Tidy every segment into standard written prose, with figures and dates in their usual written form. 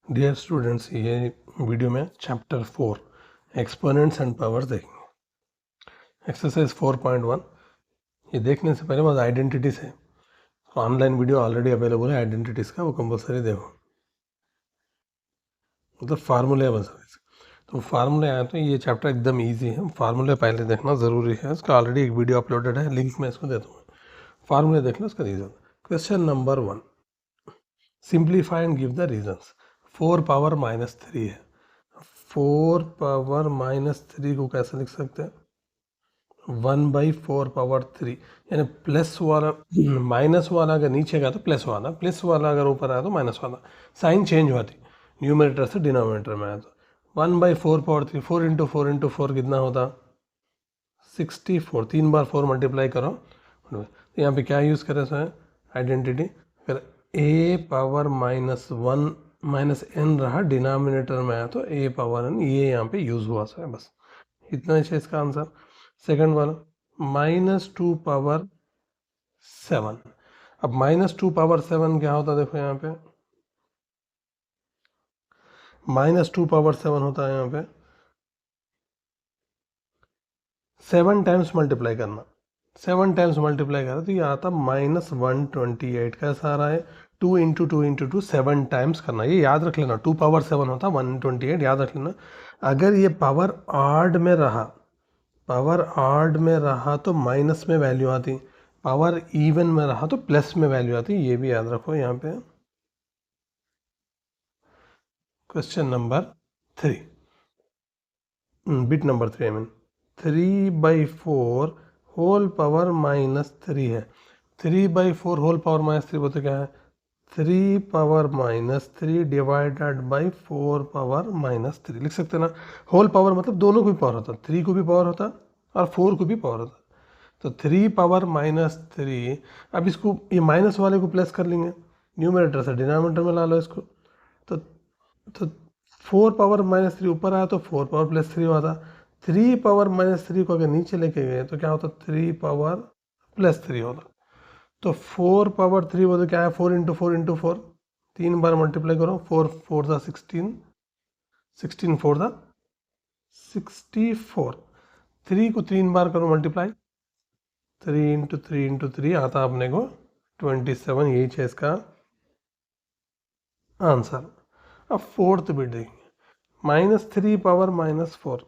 Dear students, ये video में chapter 4 exponents and powers देखेंगे। एक्सरसाइज 4.1 ये देखने से पहले बस आइडेंटिटी से ऑनलाइन वीडियो ऑलरेडी अवेलेबल है आइडेंटिटीज़ का, वो कंपलसरी देखो। मतलब फार्मूले है बस। तो फार्मूले आए तो ये चैप्टर एकदम ईजी है, फार्मूले पहले देखना ज़रूरी है। उसका ऑलरेडी एक वीडियो अपलोडेड है, लिंक मैं इसको दे दूँगा। फार्मूले देखना, उसका reason. Question number 1, simplify and give the reasons. 4 power -3 है। 4 पावर -3 को कैसे लिख सकते हैं? 1/4 पावर 3, यानी प्लस वाला माइनस वाला अगर नीचे गया तो प्लस वाला, प्लस वाला अगर ऊपर आया तो माइनस वाला, साइन चेंज हुआ थी न्यूमरेटर से डिनोमिनेटर में आया। तो 1/4 पावर 3, 4 इंटू 4 इंटू 4 कितना होता? 64। 3 बार 4 मल्टीप्लाई करो। तो यहाँ पे क्या यूज़ करें सर? आइडेंटिटी। अगर a पावर -1 -n रहा डिनोमिनेटर में आया तो a पावर n, ये यहाँ पे यूज़ हुआ सर, बस इतना ही है इसका आंसर। सेकंड वाला -2 पावर 7। अब -2 पावर 7 क्या होता है? देखो यहाँ पे -2 पावर 7 होता है यहाँ पे 7 टाइम्स मल्टीप्लाई करना। 7 टाइम्स मल्टीप्लाई करा तो ये आता -128। कैसा आ रहा है? 2 इंटू 2 इंटू 2, 7 टाइम्स करना। ये याद रख लेना, 2 पावर 7 होता 128, याद रख लेना। अगर ये पावर आड में रहा, पावर आड में रहा तो माइनस में वैल्यू आती, पावर इवन में रहा तो प्लस में वैल्यू आती, ये भी याद रखो यहाँ पे। Question number 3, bit number 3 I mean 3/4 whole power -3 है। 3/4 होल पावर -3 बोलते क्या है? 3 पावर -3 डिवाइडेड बाई 4 पावर -3 लिख सकते ना। होल पावर मतलब दोनों को भी पावर होता, 3 को भी पावर होता और 4 को भी पावर होता। तो 3 पावर -3, अब इसको ये माइनस वाले को प्लस कर लेंगे, न्यूमरेटर से डिनोमिनेटर में ला लो इसको। तो 4 पावर -3 ऊपर आया तो 4 पावर +3 होता। 3 पावर -3 को अगर नीचे लेके गए तो क्या होता? 3 पावर +3 होता। तो 4 पावर 3 बोलते क्या है? 4 इंटू 4 इंटू 4, 3 बार मल्टीप्लाई करो। 4 4 दा 16, 16 4 दा 64। 3 को 3 बार करो मल्टीप्लाई, 3 इंटू 3 इंटू 3 आता अपने को 27। यही है इसका आंसर। अब फोर्थ बिट देखेंगे, -3 पावर -4,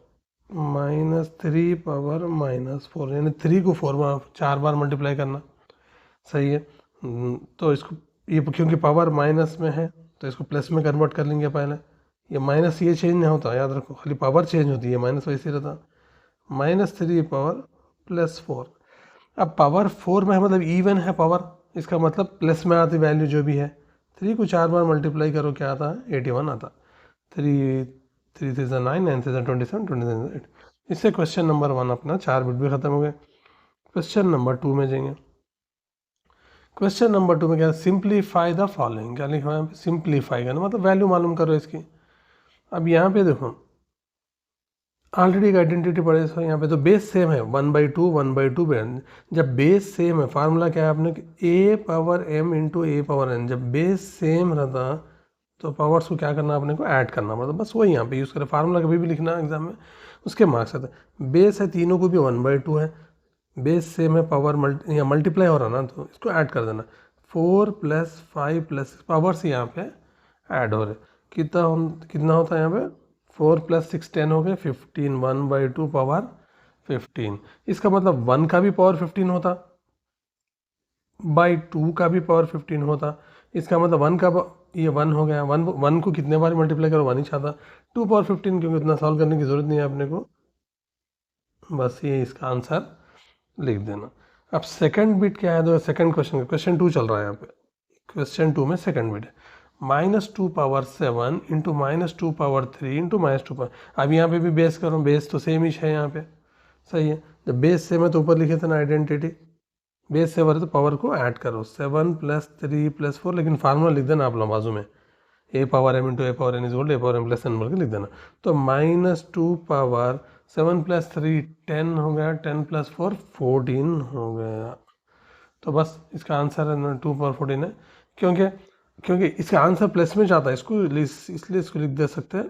-3 पावर -4, यानी 3 को 4 बार मल्टीप्लाई करना। सही है। तो इसको ये क्योंकि पावर माइनस में है तो इसको प्लस में कन्वर्ट कर लेंगे पहले। ये माइनस ये चेंज नहीं होता, याद रखो, खाली पावर चेंज होती है, माइनस वैसे ही रहता। -3 पावर +4। अब पावर 4 में है मतलब इवन है पावर, इसका मतलब प्लस में आती वैल्यू जो भी है। 3 को 4 बार मल्टीप्लाई करो, क्या आता है? 81 आता। 3 3 3 9, 9 3 27, 27 8। इससे क्वेश्चन नंबर 1 अपना 4 बिट भी खत्म हो गए। क्वेश्चन नंबर 2 में जाएंगे। क्वेश्चन नंबर 2 में क्या है? Simplify the following. क्या लिखा है यहाँ पे? सिंप्लीफाई करना मतलब वैल्यू मालूम करो इसकी। अब यहाँ पे देखो, ऑलरेडी एक आइडेंटिटी पड़े सो यहाँ पे तो बेस सेम है, 1/2 1/2। जब बेस सेम है, फार्मूला क्या है आपने? a power m into A power n। जब बेस सेम रहता तो पावर्स को क्या करना आपने को? ऐड करना, मतलब बस वही यहाँ पे यूज़ करें। फार्मूला कभी भी लिखना एग्जाम में, उसके मार्क्स आते हैं। बेस है, तीनों को भी 1/2 है, बेस सेम है, पावर या मल्टीप्लाई हो रहा ना तो इसको ऐड कर देना। 4 + 5 + पावर्स यहाँ पे ऐड हो रहे। कितना होता है यहाँ पे? 4 + 6 10 हो गए 15, 1/2 पावर 15। इसका मतलब 1 का भी पावर 15 होता, 2 का भी पावर 15 होता। इसका मतलब 1 का ये 1 हो गया। 1 को कितने बार मल्टीप्लाई करो? 1 ही चाहता। 2 पावर 15, क्योंकि इतना सॉल्व करने की जरूरत नहीं है अपने को, बस ये इसका आंसर लिख देना। अब सेकंड बिट क्या है? तो सेकंड क्वेश्चन, क्वेश्चन 2 चल रहा है यहाँ पे। क्वेश्चन 2 में सेकंड बिट है -2 power 7 into -2 power 3 into -2 power. अब यहाँ पे भी बेस करो, बेस तो सेम ही है यहाँ पे। सही है, जब बेस सेम है तो ऊपर लिखे थे ना आइडेंटिटी, बेस सेम है तो पावर को ऐड करो। 7 + 3 + 4, लेकिन फार्मूला लिख देना आप लोग बाजू में, a power m into a power n is a power m + n बोल के लिख देना। तो -2 पावर 7 + 3 10 हो गया, 10 + 4 14 हो गया। तो बस इसका आंसर है 2 पावर 14 है, क्योंकि क्योंकि इसका आंसर प्लस में जाता है, इसलिए इसको लिख दे सकते हैं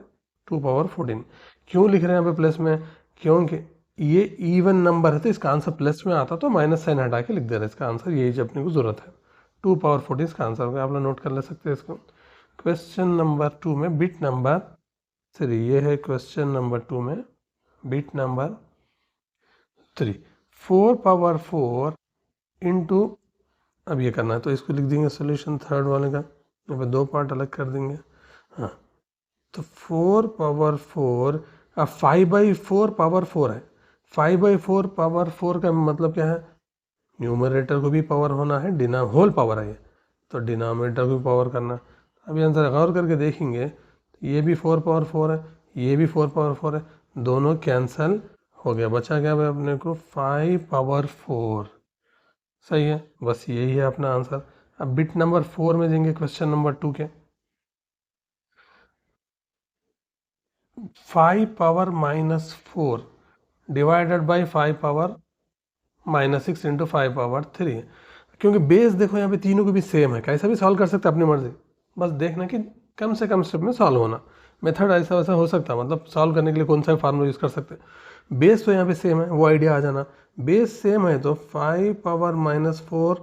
2 पावर 14। क्यों लिख रहे हैं यहाँ पे प्लस में? क्योंकि ये इवन नंबर है तो इसका आंसर प्लस में आता तो माइनस साइन हटा के लिख दे रहे हैं। इसका आंसर यही जो अपने को ज़रूरत है, 2 पावर 14 इसका आंसर होगा। आप लोग नोट कर ले सकते हैं इसको। क्वेश्चन नंबर 2 में बिट नंबर 3, ये है क्वेश्चन नंबर 2 में बिट नंबर 3, 4 पावर 4 इंटू, अब ये करना है तो इसको लिख देंगे सोल्यूशन थर्ड वाले का, यहाँ पे 2 पार्ट अलग कर देंगे। हाँ, तो 4 पावर 4, अब 5/4 पावर 4 है। 5/4 पावर 4 का मतलब क्या है? न्यूमरेटर को भी पावर होना है, होल पावर है ये, तो डिनोमिनेटर को भी पावर करना। अभी आंसर गौर करके देखेंगे, ये भी 4 पावर 4 है, ये भी 4 पावर 4 है, दोनों कैंसल हो गया, बचा क्या भाई अपने को 5 पावर 4। सही है, बस यही है अपना आंसर। अब बिट नंबर 4 में देंगे क्वेश्चन नंबर 2 के, 5 पावर-4 डिवाइडेड बाई 5 पावर-6 इंटू 5 पावर 3। क्योंकि बेस देखो यहाँ पे तीनों को भी सेम है, कैसा भी सॉल्व कर सकते हैं अपनी मर्जी, बस देखना कि कम से कम स्टेप में सॉल्व होना। मेथड ऐसा वैसा हो सकता है, मतलब सॉल्व करने के लिए कौन सा फार्मूला यूज़ कर सकते हैं। बेस तो यहाँ पे सेम है, वो आइडिया आ जाना। बेस सेम है तो 5 पावर-4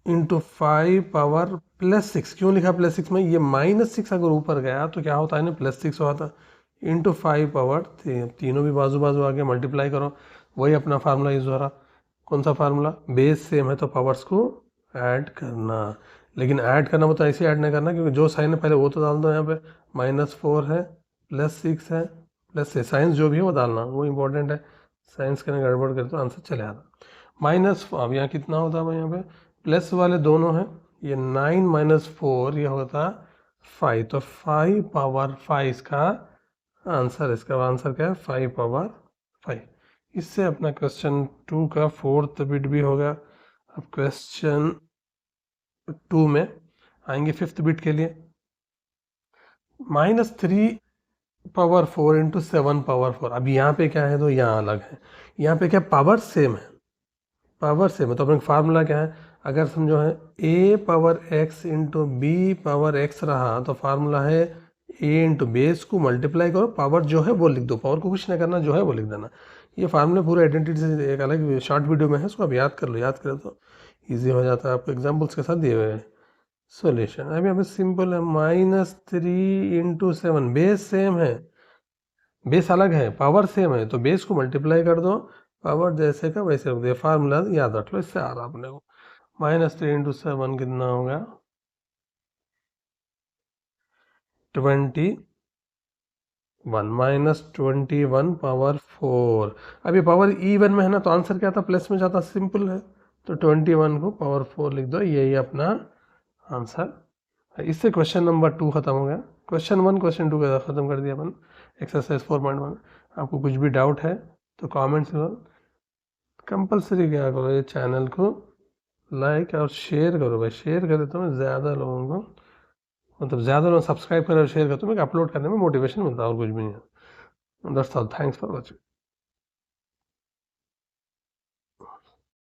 इंटू 5 पावर+6, क्यों लिखा +6 में? ये -6 अगर ऊपर गया तो क्या होता है ना, +6 होता, इंटू 5 पावर 3, तीनों भी बाजू बाजू आगे मल्टीप्लाई करो, वही अपना फार्मूला यूज हो रहा। कौन सा फार्मूला? बेस सेम है तो पावर्स को ऐड करना, लेकिन ऐड करना मतलब ऐसे ऐड नहीं करना, क्योंकि जो साइन है पहले वो तो डाल दो। यहाँ पे -4 है, +6 है, प्लस साइंस जो भी है वो डालना, वो इंपॉर्टेंट है। साइंस करने गड़बड़ कर तो आंसर चले आता। अब यहाँ कितना होता है यहाँ पे? प्लस वाले दोनों हैं, ये 9 - 4 ये होता 5, तो 5 पावर 5 इसका आंसर। इसका आंसर क्या है? 5 पावर 5। इससे अपना क्वेश्चन 2 का 4th बिट भी होगा। अब क्वेश्चन 2 में आएंगे 5th बिट के लिए, -3 पावर 4 इंटू 7 पावर 4। अब यहाँ पे क्या है तो यहाँ अलग है, यहाँ पे क्या पावर सेम है, पावर सेम है तो अपने फार्मूला क्या है? अगर समझो है a⁻x इंटू b⁻x रहा तो फार्मूला है a इंटू बेस को मल्टीप्लाई करो, पावर जो है वो लिख दो, पावर को कुछ नहीं करना, जो है वो लिख देना। ये फार्मूला पूरा आइडेंटिटी से एक अलग शॉर्ट वीडियो में है, इसको आप याद कर लो, याद करें तो ईजी हो जाता है। आपको एग्जाम्पल्स के साथ दिए हुए हैं सोल्यूशन। अभी यहाँ पे सिंपल है, -3 इंटू 7, बेस सेम है, बेस अलग है, पावर सेम है, तो बेस को मल्टीप्लाई कर दो, पावर जैसे का वैसे रख दे। फार्मूला याद रख लो, इससे आ रहा अपने को। -3 इंटू 7 कितना होगा? 21, -21 पावर 4। अब ये पावर इवन में है ना, तो आंसर क्या था? प्लस में जाता, सिंपल है, तो 21 को पावर 4 लिख दो, यही अपना आंसर। इससे क्वेश्चन नंबर 2 खत्म हो गया। क्वेश्चन 1 क्वेश्चन 2 का खत्म कर दिया अपन, एक्सरसाइज 4.1। आपको कुछ भी डाउट है तो कमेंट्स करो, कंपलसरी क्या करो, ये चैनल को लाइक और शेयर करो भाई, शेयर करे तो मैं ज़्यादा लोगों को, मतलब ज़्यादा लोग सब्सक्राइब करें और शेयर करें तो मैं अपलोड करने में मोटिवेशन मिलता है, और कुछ भी नहीं है। That's all, thanks for watching.